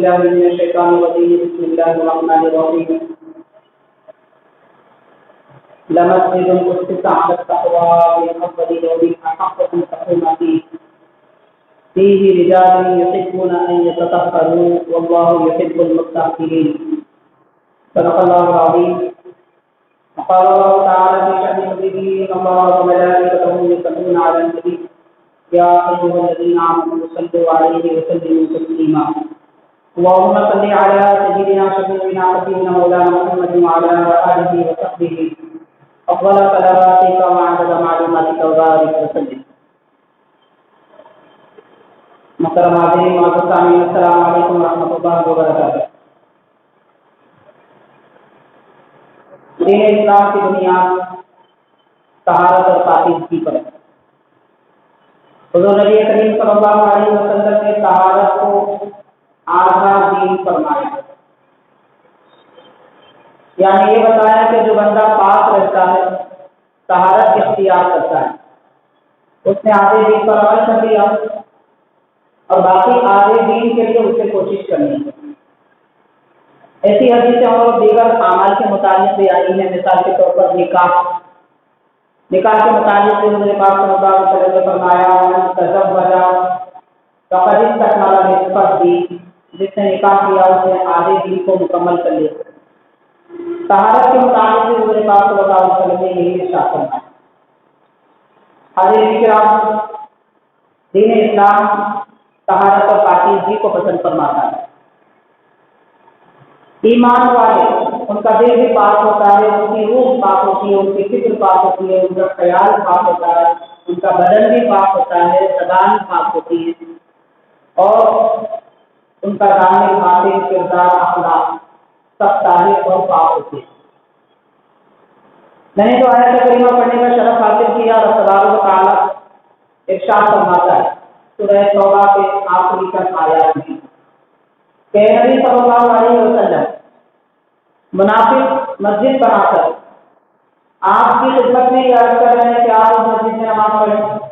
بالله من الشيطان الرجيم بسم الله الرحمن الرحيم لمسجد أسس على التقوى من أفضل يوم أحق أن تقوم فيه رجال يحبون أن يتطهروا والله يحب المتطهرين صدق الله العظيم. وقال الله تعالى في شأن نبيه إن الله وملائكته يصلون على النبي يا أيها الذين آمنوا صلوا عليه وسلموا تسليما. اللهم صل على سيدنا شفيعنا حبيبنا مولانا محمد وعلى آله وصحبه أفضل صلواتك وعدد معلوماتك وبارك وسلم. محترم حاضرین معزز سامعین السلام علیکم ورحمۃ اللہ وبرکاتہ. دین اسلام کی بنیاد طہارت اور پاکیزگی پر ہے. حضور نبی کریم صلی اللہ علیہ وسلم نے طہارت کو اعلیٰ دین فرمایا، یعنی یہ بتایا کہ جو بندہ پاک رہتا ہے، طہارت اختیار کرتا ہے، اس نے آدھے دین پر عمل کر دیا اور باقی آدھے دین کے لیے اسے کوشش کرنی ہے. ایسی حدیثیں اور دیگر اعمال کے متعلق بھی آئی ہیں. مثال کے طور پر نکاح کے متعلق بھی حضور پاک صلی اللہ علیہ وسلم نے فرمایا جس نے نکاح کیا اس نے آدھے دین کو مکمل کر لیا. طہارت کے متعلق بھی حضور پاک صلی اللہ علیہ وسلم نے یہی ارشاد فرمایا. حاضرین کرام، دین اسلام طہارت اور پاکیزگی کو پسند فرماتا ہے. ایمان والے ان کا دل بھی پاک ہوتا ہے، ان کی روح پاک ہوتی ہے، ان کی فکر پاک ہوتی ہے، ان کا خیال پاک ہوتا ہے، ان کا بدن بھی پاک ہوتا ہے، زبان پاک ہوتی ہے اور ان کا ظاہر باطن کردار اخلاق سب طاہر اور پاک ہوتے ہیں. میں نے جو آیت کریمہ پڑھنے کا شرف حاصل کیا اور تبارک و تعالیٰ ارشاد فرماتا ہے سورہ توبہ کے آخری تک آیات میں کہ نبی صلی اللہ علیہ وسلم منافق مسجد بنا کر آپ کی خدمت میں یہ عرض کر رہے ہیں کہ آپ اس مسجد میں نماز پڑھیں.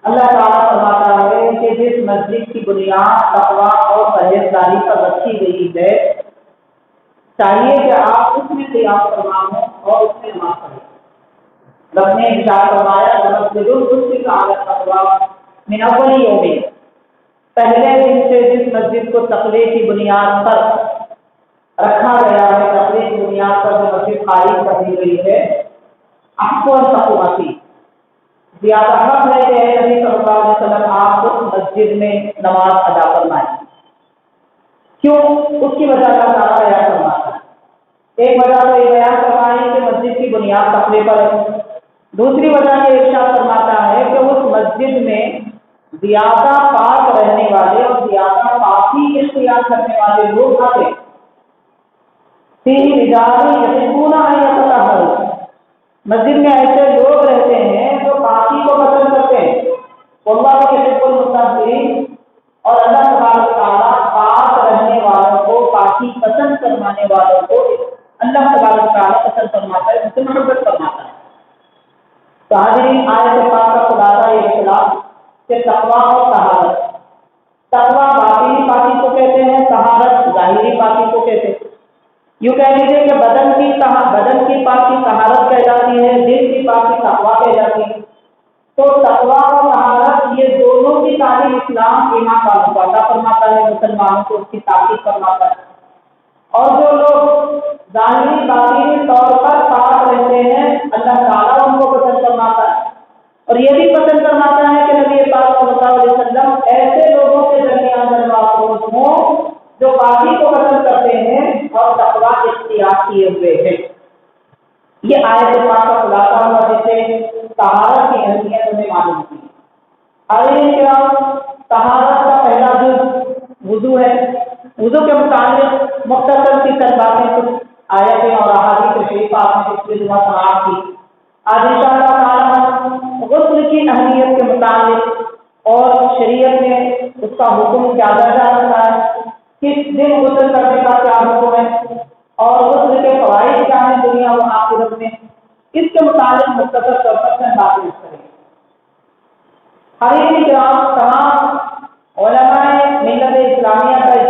اللہ تعالیٰ فرماتا ہے کہ جس مسجد کی بنیاد تقویٰ اور پرہیزگاری پر رکھی گئی ہے چاہیے کہ آپ اس میں قیام فرمائیں اور اس میں نماز پڑھیں. رب نے ارشاد فرمایا مسجد القدس علی التقویٰ من اول یوم، پہلے دن سے جس مسجد کو تقوی کی بنیاد پر رکھا گیا ہے، تقوی کی بنیاد پر جو مسجد قائم کر دی گئی ہے، احق و تقوی زیادہ حق ہے کہ نبی صلی اللہ علیہ وسلم آپ اس مسجد میں نماز ادا فرمائیں. کیوں؟ اس کی وجہ کا تعالیٰ بیان فرماتا ہے. ایک وجہ تو یہ بیان فرمائی کہ مسجد کی بنیاد تقوی پر ہے. دوسری وجہ یہ ارشاد فرماتا ہے کہ اس مسجد میں زیادہ پاک رہنے والے اور زیادہ پاکی اختیار کرنے والے لوگ آتے. مسجد میں ایسے لوگ رہتے ہیں جو پاکی کو پسند کرتے ہیں. اللہ کے المتطہرین، اور اللہ تبارک و تعالیٰ پاک رہنے والوں کو، پاکی پسند کروانے والوں کو اللہ تبارک و تعالیٰ پسند فرماتا ہے، ان سے محبت فرماتا ہے. تو حاضرین، آیت پاک کا خلاصہ یہ اخلاق کہ تقویٰ اور طہارت. تقویٰ باطنی پاکی کو کہتے ہیں، طہارت ظاہری پاکی کو کہتے ہیں. یوں کہہ لیجیے کہ بدن کی پاکی طہارت کہلاتی ہے، دل کی پاکی تقویٰ کہلاتی ہے. تو تقویٰ اور طہارت یہ دونوں کی تعلیم اسلام ایمان والوں کو عطا فرماتا ہے، مسلمانوں کو اس کی تاکید فرماتا ہے. اور جو لوگ ظاہری باطنی طور پر پاک رہتے ہیں اللہ تعالیٰ ان کو پسند فرماتا ہے. اور یہ بھی پسند فرماتا ہے کہ نبی پاک صلی اللہ علیہ وسلم ایسے لوگوں کے درمیان افروز ہوں جو پاکی کو پسند کرتے ہیں اور تقویٰ اختیار کیے ہوئے ہیں. یہ آیت پاک کا خلاصہ ہوا جس سے طہارت کی اہمیت ہمیں معلوم کی. حاضرین کرام، طہارت کا پہلا جز وضو ہے. وضو کے متعلق مختصر سی چند باتیں کچھ آیتیں اور احادیث شریف آپ نے پچھلی جمعہ سماعت کی. آج انشاءاللہ تعالیٰ غسل کی اہمیت کے متعلق اور شریعت میں اس کا حکم کیا درجہ رکھتا ہے، کس دن غسل کرنے کا کیا حکم ہے اور غسل کے فوائد کیا ہیں دنیا و آخرت میں، اس کے متعلق مختصر طور پر چند باتیں کریں. حضرات کرام، تمام علماء ملت اسلامیہ کا اس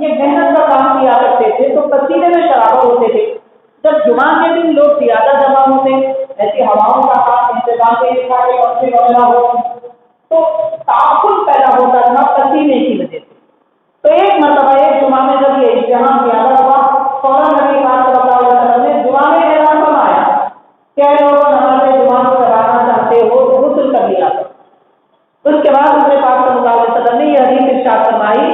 یہ محنت کا کام کیا کرتے تھے تو پسینے میں شرابہ ہوتے تھے۔ جب جمعہ کے دن لوگ زیادہ جمع ہوتے، ایسی ہواؤں کا خاص انتظام نہیں تھا کہ پنکھے وغیرہ ہو، تو تعفن پیدا ہوتا تھا پسینے کی وجہ سے۔ تو ایک مرتبہ ایک جمعہ میں جب یہ اجتماع زیادہ ہوا، فوراً نبی پاک صلی اللہ علیہ وسلم نے جمعہ میں اعلان فرمایا کہ لوگ نماز جمعہ کو پڑھانا چاہتے ہو تو غسل کر لیا کرو۔ اس کے بعد نبی پاک صلی اللہ علیہ وسلم نے یہ حدیث ارشاد فرمائی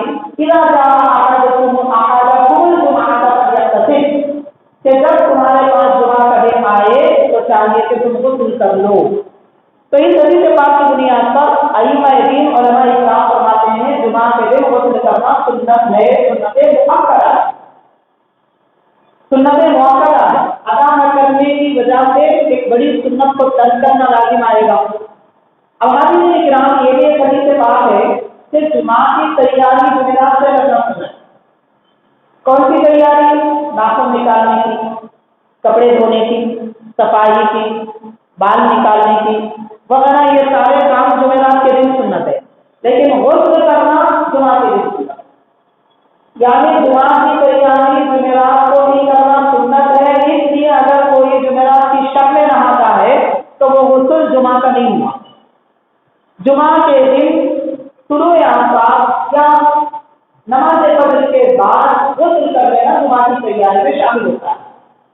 کہ جب تمہارے پاس جمعہ کا دن آئے تو چاہیے کہ تم غسل کر لو۔ تو اس حدیث پاک کی بنیاد پر ائمہ دین علماء اکرام فرماتے ہیں جمعہ کے دن غسل کرنا سنت ہے، سنت مؤکدہ ہے۔ ادا نہ کرنے کی وجہ سے ایک بڑی سنت کو ترک کرنا لازم آئے گا۔ اب حضرات کرام، یہ بھی ایک حدیث پاک ہے کہ جمعہ کی تیاری جمعرات سے کرنا سنت۔ کون سی تیاری؟ ناخن نکالنے کی، کپڑے دھونے کی، صفائی کی، بال نکالنے کی وغیرہ، یہ سارے کام جمعرات کے دن سنت ہے، لیکن غسل کرنا جمعہ کے دن سنت، یعنی جمعہ کی تیاری جمعرات کو ہی کرنا سنت ہے۔ اس لیے اگر کوئی جمعرات کی شب میں نہاتا ہے تو وہ غسل جمعہ کا نہیں ہوا۔ جمعہ کے دن طلوع آفتاب یا نماز فجر کے بعد غسل کر لینا جمعہ کی تیاری میں شامل ہوتا ہے۔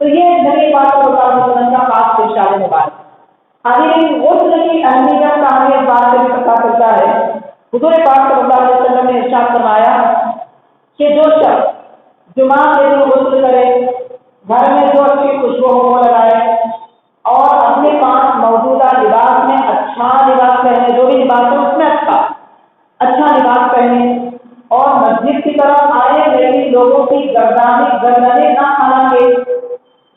تو یہ نبی پاک صلی اللہ علیہ وسلم کا خاص ارشاد مبارک۔ حضرت غسل کی اہمیت کا ہمیں اس بات سے بھی پتہ چلتا ہے، حضور پاک صلی اللہ علیہ وسلم نے ارشاد فرمایا کہ جو شخص جمعہ کے دن غسل کرے، گھر میں جو اچھی خوشبو ہو وہ لگائے اور اپنے پاس موجودہ لباس میں اچھا لباس پہنے، جو بھی لباس ہے اس میں اچھا لباس پہنے اور مسجد کی طرف آئے، لیکن لوگوں کی گردنیں نہ پھیلائے،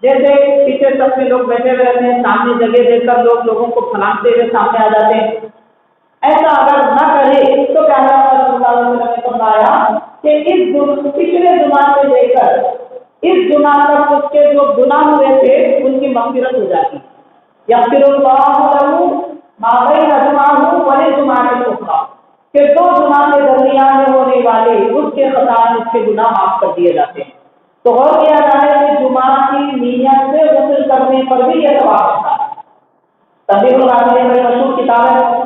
جیسے پیچھے سب سے لوگ بیٹھے ہوئے رہتے ہیں، سامنے جگہ دیکھ کر لوگ لوگوں کو پھلانگتے ہوئے سامنے آ جاتے ہیں، ایسا اگر نہ کرے تو کیا صلی اللہ علیہ وسلم نے فرمایا کہ اس پچھلے جمعہ سے لے کر اس جمعہ تک اس کے جو گناہ ہوئے تھے ان کی مغفرت ہو جاتی، یغفر اللہ لہ ما بین جمعہ والجمعہ الاخری، کہ دو جمعہ کے درمیان میں ہونے والے اس کے خطاء، اس کے گناہ معاف کر دیے جاتے ہیں۔ تو غور کیا جائے کہ جمعہ کی نیت سے غسل کرنے پر بھی یہ ثواب ہوتا ہے۔ تنبیہ الغافلین میں مشہور کتاب ہے،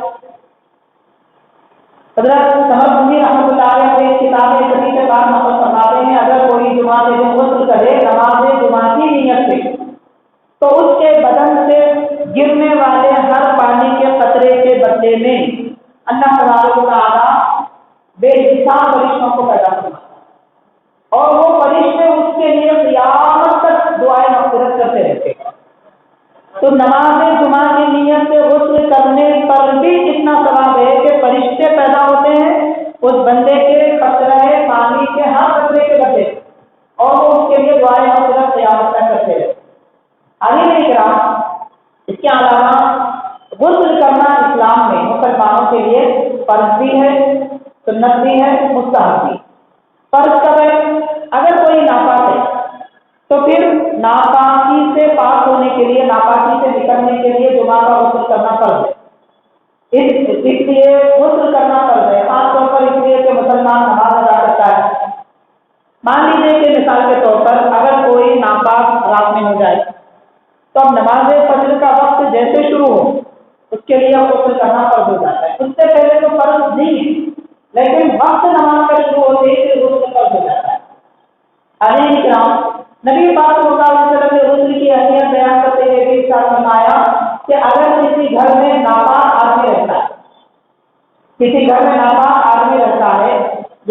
حضرت سمرقندی رحمۃ اللہ علیہ سے کتاب حدیث کے بعد نقل فرماتے ہیں اگر کوئی جمعہ کے دن غسل کرے نماز جمعہ کی نیت سے تو اس کے بدن سے گرنے والے ہر پانی کے قطرے کے بدلے میں اللہ تبارک و تعالیٰ بے حساب فرشتوں کو پیدا کرتا ہے اور وہ فرشتے اس کے لیے قیامت تک دعائیں مغفرت کرتے رہتے ہیں۔ تو نماز جمعہ کی نیت سے غسل کرنے پر بھی اتنا ثواب ہے کہ فرشتے پیدا ہوتے ہیں اس بندے کے قطرے پانی کے ہر قطرے کے بدلے اور وہ اس کے لیے دعائیں مغفرت قیامت تک کرتے رہتے۔ اس کے علاوہ غسل کرنا اسلام میں مسلمانوں کے لیے فرض بھی ہے، سنت بھی ہے، مستحب بھی۔ فرض کب ہے؟ اگر کوئی ناپاک ہے تو پھر ناپاکی سے پاک ہونے کے لیے، ناپاکی سے نکلنے کے لیے جمعہ کا غسل کرنا فرض ہے۔ اس لیے غسل کرنا فرض ہے، خاص طور پر اس لیے کہ مسلمان نماز ادا کرتا ہے۔ مان لیجیے کہ مثال کے طور پر اگر کوئی ناپاک رات میں ہو جائے تو اب نماز فجر کا وقت جیسے شروع ہو اس کے لیے غسل کرنا فرض ہو جاتا ہے۔ اس سے پہلے تو فرض نہیں ہے، لیکن وقت نماز کا شروع ہوتے ہی غسل فرض ہو جاتا ہے۔ علیہ السلام نبی پاک صلی اللہ علیہ وسلم نے غسل کی اہمیت بیان کرتے ہوئے بھی ارشاد فرمایا کہ اگر کسی گھر میں ناپاک آدمی رہتا ہے، کسی گھر میں ناپاک آدمی رہتا ہے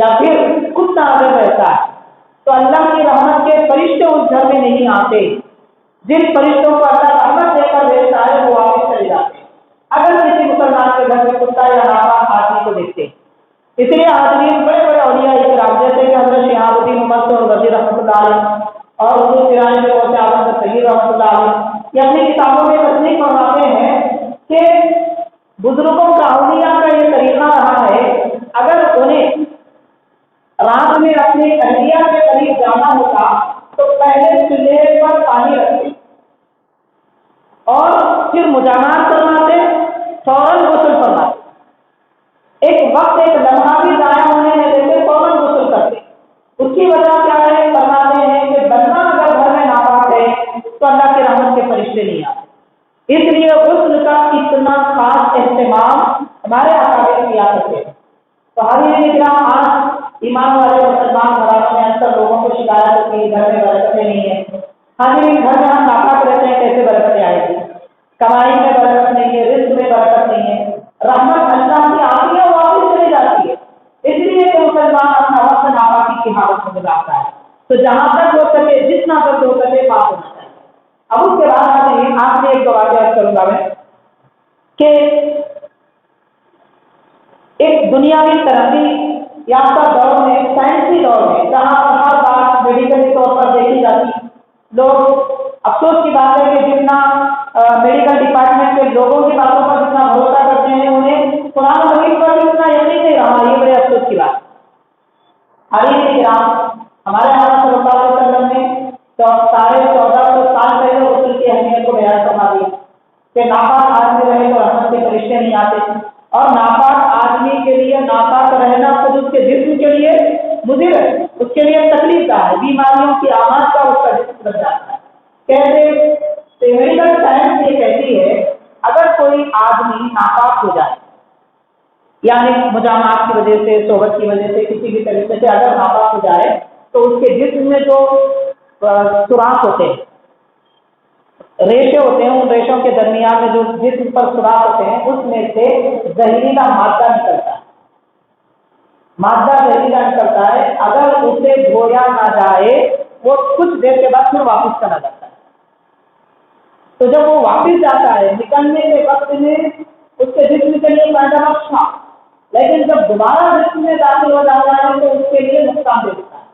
یا پھر کتا اگر رہتا ہے تو اللہ کی رحمت کے فرشتے اس گھر میں نہیں آتے۔ جن فرشتوں کو اللہ رحمت دے کر بھیجتا ہے وہ واپس چلے جاتے ہیں اگر کسی مسلمان کے گھر میں کتا یا ناپاک آدمی کو دیکھتے۔ اس لیے آدمی بڑے بڑے اولیاء اکرام جیسے کہ حضرت شہاب الدین عمر اور وزیر رحمۃ اللہ علیہ اور حضور سراج کے روح احمد سید رحمۃ اللہ علیہ یہ اپنی کتابوں میں تصنیف فرماتے ہیں کہ بزرگوں کا اولیاء کا یہ طریقہ رہا ہے اگر انہیں رات میں اپنی اہلیہ کے قریب جانا ہوتا تو پہلے چولہے پر پانی رکھتے اور پھر مجامات کرواتے، فوراً غسل فرماتے، ایک وقت ایک لمحہ بھی ضائع ہونے نہیں دیتے، فوراً غسل کرتے۔ اس فرشتے نہیں آتے، اس لیے غسل کا اتنا خاص اہتمام ہمارے اکابر کیا کرتے ہیں۔ تو حاضرین کرام، آج ایمان والے مسلمان گھرانوں میں اکثر لوگوں کو شکایت ہوتی ہے گھر میں برکتیں نہیں ہیں۔ حاضرین، گھر میں ہم ناپاک رہتے ہیں، کیسے برکتیں آئے گی؟ کمائی میں برکت نہیں ہے، رزق میں برکت نہیں ہے، رحمت اللہ کی آتی ہے، واپس چلی جاتی ہے۔ اس لیے کہ مسلمان اپنا وقت ناپاکی کی حالت میں گزارتا ہے۔ تو جہاں تک ہو سکے، جتنا تک ہو سکے، پاک ہونا چاہیے۔ اب اس کے بعد آپ سے ایک دو واقعہ کروں گا میں کہ ایک دنیاوی ترقی یافتہ دور میں، سائنسی دور میں، جہاں ہر بات میڈیکل طور پر دیکھی جاتی، لوگ افسوس کی بات ہے کہ جتنا میڈیکل ڈپارٹمنٹ کے لوگوں کی باتوں پر جتنا بھروسہ کرتے ہیں، انہیں قرآن حدیث پر اتنا یقین نہیں رہا۔ یہ بڑے افسوس کی بات۔ حدیث کرام، ہمارے حضرت صلی اللہ علیہ وسلم نے 1450 سال پہلے غسل کی اہمیت کو بیان فرما دیا کہ ناپاک آدمی رہے تو رحمت کے فرشتے نہیں آتے، اور ناپاک آدمی کے لیے ناپاک رہنا خود اس کے جسم کے لیے مضر ہے، اس کے لیے تکلیف دہ ہے، بیماریوں کی آمد کا اس کا جسم بن جاتا ہے۔ کہتے میڈیکل سائنس یہ کہتی ہے اگر کوئی آدمی ناپاک ہو جائے، یعنی مجامعات کی وجہ سے، صحبت کی وجہ سے، کسی بھی طریقے سے اگر ناپاک ہو جائے تو اس کے جسم میں جو سوراخ ہوتے ہیں، ریشے ہوتے ہیں، ان ریشوں کے درمیان میں جو جسم پر سوراخ ہوتے ہیں، اس میں سے زہریلا مادہ نکلتا ہے۔ مادہ زہریلا نکلتا ہے، اگر اسے دھویا نہ جائے وہ کچھ دیر کے بعد پھر واپس چلا جاتا ہے۔ تو جب وہ واپس جاتا ہے، نکلنے کے وقت میں اس کے جسم کے لیے فائدہ بخش تھا، لیکن جب دوبارہ جسم میں داخل ہو جاتا ہے تو اس کے لیے نقصان دہ ہوتا ہے۔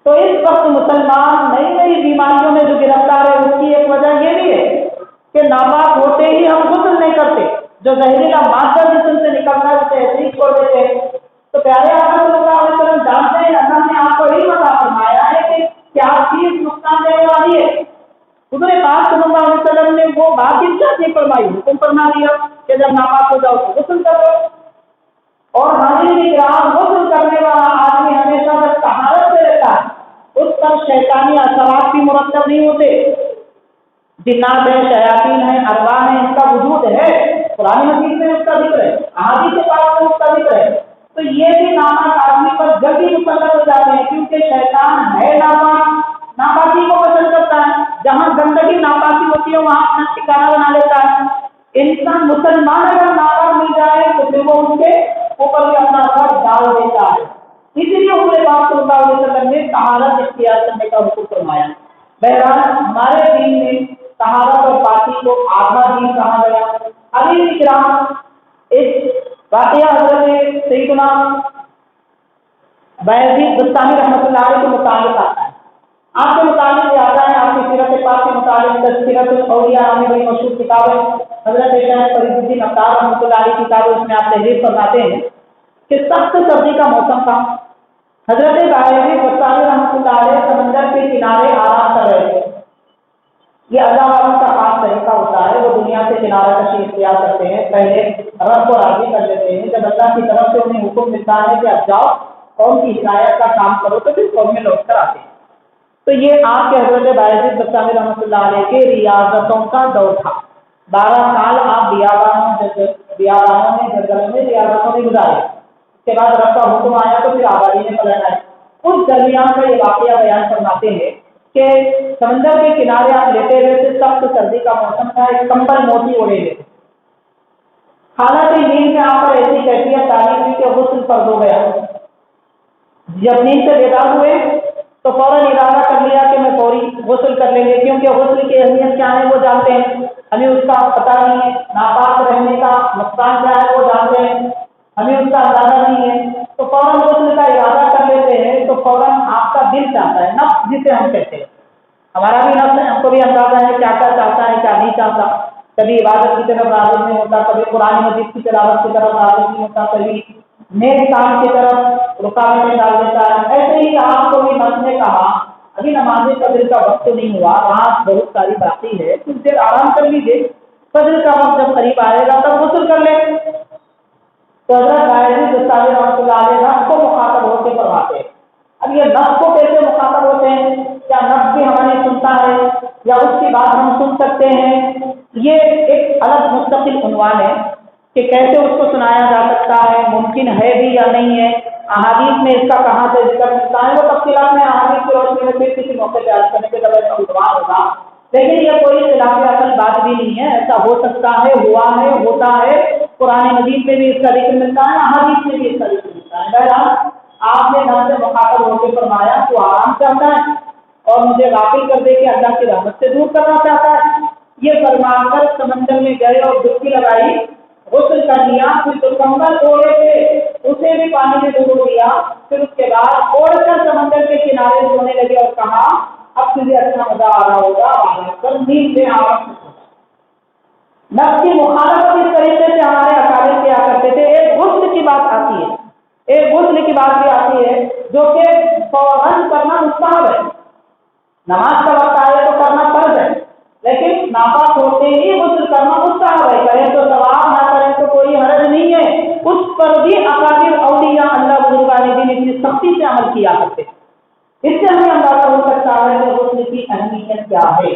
تو اس وقت مسلمان نئی نئی بیماریوں میں جو گرفتار ہے، اس کی ایک وجہ یہ بھی ہے کہ ناپاک ہوتے ہی ہم غسل نہیں کرتے، جو زہریلا مادہ جسم سے نکلتا ہے اسے ایسے ہی چھوڑ دیتے ہیں۔ تو پیارے آقا صلی اللہ علیہ وسلم جانتے ہیں، اللہ نے آپ کو یہی بتا فرمایا ہے کہ کیا چیز نقصان دینے والی ہے۔ حضور پاک صلی اللہ علیہ وسلم نے وہ بات ارشاد نہیں فرمائی، حکم فرما دیا کہ جب ناپاک ہو جاؤ تو غسل کرو۔ اور حاضرین کرام، غسل کرنے والا آدمی ہمیشہ جب طہارت سے رہتا ہے، اس پر شیطانی اثرات بھی مرتب نہیں ہوتے۔ جنات ہیں، شیاطین ہیں، ارواح ہیں، ان کا وجود ہے، قرآن حدیث میں اس کا ذکر ہے، احادیث پاک میں اس کا ذکر ہے۔ تو یہ بھی ناپاک آدمی پر جلدی مسلط ہو جاتے ہیں، کیونکہ شیطان ہے ناپاک، ناپاکی کو پسند کرتا ہے، جہاں گندگی ناپاکی ہوتی ہے وہاں اپنا ٹھکانہ بنا لیتا ہے۔ انسان مسلمان اگر ناپاک مل جائے تو پھر وہ ان کے اوپر بھی اپنا فرض ڈال دیتا ہے۔ اسی لیے حضور پاک صلی اللہ علیہ وسلم نے طہارت اختیار کرنے کا حکم فرمایا۔ بہرحال ہمارے دین میں طہارت اور پاکی کو آدھا دین کہا گیا۔ ابھی کرام، ایک واقعہ حضرت سیدنا بایزید بستامی رحمۃ اللہ علیہ کے متعلق آتا ہے۔ آپ کے متعلق یہ آتا ہے، آپ کی سیرت پاک کے متعلق تذکرۃ الاولیاء نامی بڑی مشہور کتاب ہے، حضرت شیخ فرید الدین عطار رحمۃ اللہ علیہ کی کتاب ہے، اس میں آپ تحریر فرماتے ہیں کہ سخت سردی کا موسم تھا، حضرت بایزید بستامی رحمۃ اللہ علیہ سمندر کے کنارے آرام کر رہے تھے۔ یہ اللہ والوں کا خاص طریقہ ہوتا ہے، وہ دنیا سے کنارہ کشی اختیار کرتے ہیں، پہلے رب کو راضی کر لیتے ہیں، جب اللہ کی طرف سے انہیں حکم ملتا ہے کہ اب جاؤ قوم کی ہدایت کا کام کرو تو پھر قوم میں لوٹ کر آتے ہیں۔ تو یہ آپ کے حضرت بایزید بستامی رحمۃ اللہ علیہ کے ریاضتوں کا دور تھا۔ 12 سال آپ بیابانوں میں، جنگلوں میں ریاضتوں میں گزارے، اس کے بعد رب کا حکم آیا تو پھر آبادی میں پلٹ آئے۔ اس درمیان کا یہ واقعہ بیان فرماتے ہیں کہ سمندر کے کنارے آپ لیٹے ہوئے تھے، سخت سردی کا موسم تھا، ایک کمبل موٹی اوڑے ہوئے تھے۔ حالانکہ نیند میں آپ پر ایسی کیفیت تاری ہوئی کہ غسل فرض ہو گیا۔ جب نیند سے بیدار ہوئے تو فوراً ارادہ کر لیا کہ میں فوری غسل کر لیں گے، کیونکہ غسل کی اہمیت کیا ہے وہ جانتے ہیں، ہمیں اس کا پتہ نہیں ہے، ناپاک رہنے کا نقصان کیا ہے وہ جانتے ہیں، ہمیں اس کا اندازہ نہیں ہے، تو فوراً غسل کا ارادہ کر لیتے ہیں۔ تو فوراً آپ کا دل چاہتا ہے، نفس جسے ہم کہتے ہیں، ہمارا بھی نفس ہے، ہم کو بھی اندازہ ہے کیا کیا چاہتا ہے کیا نہیں چاہتا، کبھی عبادت کی طرف راغب نہیں ہوتا، کبھی قرآن مجید کی تلاوت کی طرف راغب نہیں ہوتا، کبھی نیک کام کی طرف رکاوٹیں ڈال دیتا ہے۔ ایسے ہی آپ کو بھی نفس نے کہا ابھی نماز فجر کا وقت تو نہیں ہوا، رات بہت ساری باقی ہے، کچھ دیر آرام کر لیجیے، فجر کا وقت جب قریب آئے گا تب غسل کر لیں۔ تو حضرت بایزید بستامی رحمۃ اللہ علیہ نفس کو مخاطب ہو کے فرماتے ہیں۔ اب یہ نفس کو کیسے مخاطب ہوتے ہیں؟ کیا نفس بھی ہماری سنتا ہے؟ یا اس کی بات ہم سن سکتے ہیں، یہ ایک الگ مستقل عنوان ہے کہ کیسے اس کو سنایا جا سکتا ہے، ممکن ہے بھی یا نہیں ہے، احادیث میں اس کا کہاں سے ذکر ملتا ہے، وہ تفصیلات میں احادیث کی روشنی میں پھر کسی موقع پہ عرض کرنے کے ذریعے کا عنوان ہوگا۔ لیکن یہ کوئی خلاف اصل بات بھی نہیں ہے، ایسا ہو سکتا ہے، ہوا ہے، ہوتا ہے، قرآن مجید میں بھی اس کا ذکر ملتا ہے، احادیث میں بھی اس کا ذکر ملتا ہے۔ بہرحال آپ نے نفس سے مخاطب ہو کے فرمایا تو آرام چاہتا ہے اور مجھے غافل کر دے کے اللہ کی رحمت سے دور کرنا چاہتا ہے، یہ فرما کر سمندر میں گئے اور ڈبکی لگائی، غسل کر لیا، پھر جو کمبل اوڑھے تھے اسے بھی پانی میں ڈبو دیا، پھر اس کے بعد اوڑھ کر سمندر کے کنارے سونے لگے اور کہا اب تجھے اچھا مزہ آ رہا ہوگا، آرام کر، نیند سے آرام۔ نفس کی مخالفت اس طریقے سے ہمارے اکابر کیا کرتے تھے۔ ایک غسل کی بات آتی ہے، ایک غسل کی بات بھی آتی ہے جو کہ فوراً کرنا مستحب ہے، نماز کا وقت آئے تو کرنا فرض ہے، لیکن ناپاک ہوتے ہی غسل کرنا مستحب ہے، کریں تو ثواب، نہ کریں تو کوئی حرج نہیں ہے۔ اس پر بھی اکابر اولیاء اللہ بزرگان دین اتنی سختی سے عمل کیا کرتے ہیں۔ اس سے ہمیں اندازہ ہو سکتا ہے کہ غسل کی اہمیت کیا ہے۔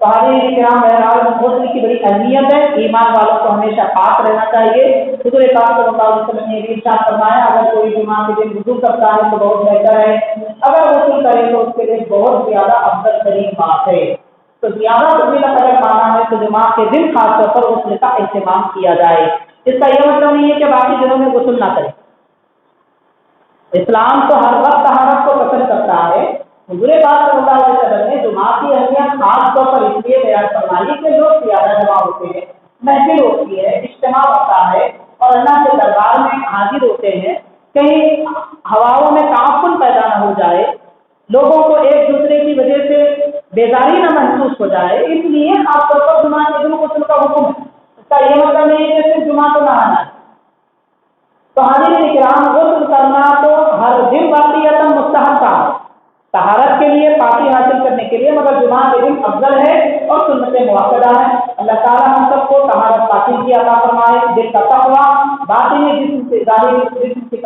تو حاضرین کرام، بہرحال غسل کی بڑی اہمیت ہے، ایمان والوں کو ہمیشہ پاک رہنا چاہیے۔ حضور پاک صلی اللہ علیہ وسلم نے بھی ارشاد فرمایا اگر کوئی جمعہ کے دن وضو کرتا ہے تو بہت بہتر ہے، اگر غسل کرے تو اس کے لیے بہت زیادہ افضل ترین بات ہے۔ تو زیادہ فضیلت اگر مانا ہے تو جمعہ کے دن خاص طور پر غسل کا اہتمام کیا جائے۔ اس کا یہ مطلب نہیں ہے کہ باقی دنوں میں غسل نہ کرے، اسلام تو ہر وقت طہارت کو پسند کرتا ہے۔ حضور پاک صلی اللہ علیہ وسلم نے جمعہ کی اہمیت خاص طور پر اس لیے بیان فرمائی کہ لوگ زیادہ جمع ہوتے ہیں، محفل ہوتی ہے، اجتماع ہوتا ہے اور اللہ کے دربار میں حاضر ہوتے ہیں، کہیں ہواؤں میں تعفن پیدا نہ ہو جائے، لوگوں کو ایک دوسرے کی وجہ سے بیزاری نہ محسوس ہو جائے، اس لیے خاص طور پر جمعہ کے دن غسل کا حکم ہے۔ اس کا یہ مطلب نہیں ہے کہ صرف جمعہ کو نہانا ہے۔ تو حاضرین کرام، غسل کرنا تو ہر دن واقعیت مستحب کام ہے طہارت کے لیے، پاکی حاصل کرنے کے لیے، مگر جمعہ کے دن افضل ہے اور سنت مؤکدہ ہے۔ اللہ تعالیٰ ہم سب کو طہارت پاکی کی عطا فرمائے، دل کا تقویٰ، باطنی جسم سے ظاہری جسم سے